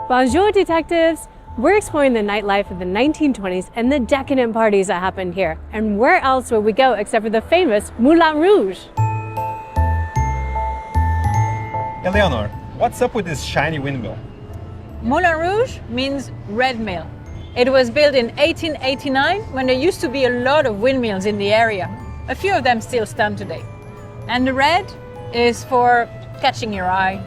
Bonjour, detectives! We're exploring the nightlife of the 1920s and the decadent parties that happened here. And where else would we go except for the famous Moulin Rouge? Eleanor, what's up with this shiny windmill? Moulin Rouge means red mill. It was built in 1889 when there used to be a lot of windmills in the area. A few of them still stand today. And the red is for catching your eye.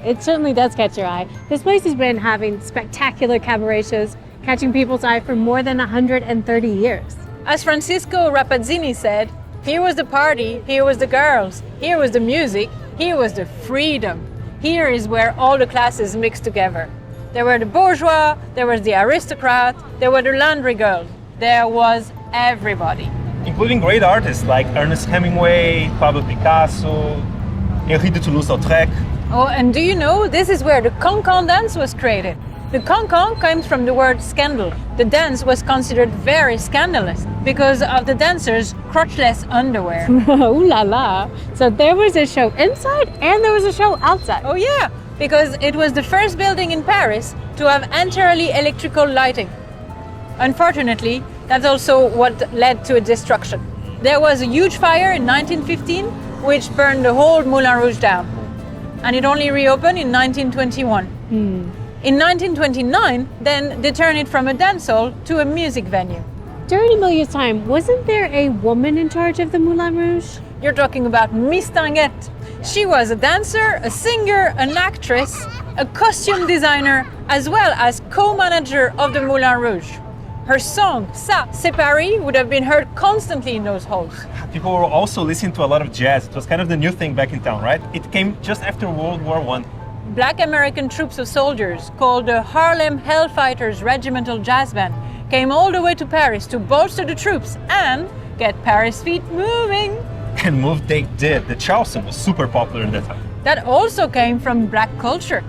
It certainly does catch your eye. This place has been having spectacular cabaret shows, catching people's eye for more than 130 years. As Francisco Rapazzini said, here was the party, here was the girls, here was the music, here was the freedom. Here is where all the classes mixed together. There were the bourgeois, there was the aristocrat, there were the laundry girls. There was everybody. Including great artists like Ernest Hemingway, Pablo Picasso, Henri de Toulouse-Lautrec. Oh, and do you know, this is where the cancan dance was created. The cancan comes from the word scandal. The dance was considered very scandalous because of the dancers' crotchless underwear. Ooh la la! So there was a show inside and there was a show outside. Oh yeah, because it was the first building in Paris to have entirely electrical lighting. Unfortunately, that's also what led to a destruction. There was a huge fire in 1915 which burned the whole Moulin Rouge down. And it only reopened in 1921. In 1929, then they turned it from a dance hall to a music venue. During Amelia's time, wasn't there a woman in charge of the Moulin Rouge? You're talking about Miss Tinguette. She was a dancer, a singer, an actress, a costume designer, as well as co-manager of the Moulin Rouge. Her song, Ça, c'est Paris, would have been heard constantly in those halls. People were also listening to a lot of jazz. It was kind of the new thing back in town, right? It came just after World War I. Black American troops of soldiers called the Harlem Hellfighters Regimental Jazz Band came all the way to Paris to bolster the troops and get Paris' feet moving. And move they did. The Charleston was super popular in that time. That also came from black culture.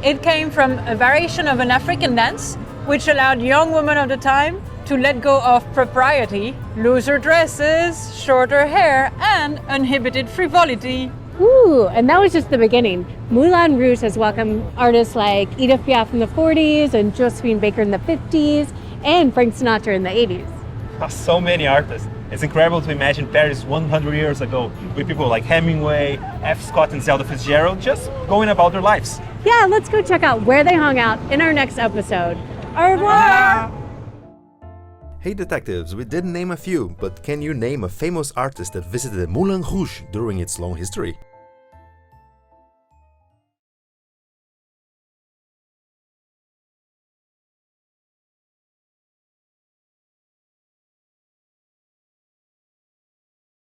It came from a variation of an African dance, which allowed young women of the time to let go of propriety, looser dresses, shorter hair, and uninhibited frivolity. Ooh, and that was just the beginning. Moulin Rouge has welcomed artists like Edith Piaf in the 40s and Josephine Baker in the 50s and Frank Sinatra in the 80s. So many artists. It's incredible to imagine Paris 100 years ago with people like Hemingway, F. Scott, and Zelda Fitzgerald just going about their lives. Yeah, let's go check out where they hung out in our next episode. Au revoir! Hey detectives, we did name a few, but can you name a famous artist that visited the Moulin Rouge during its long history?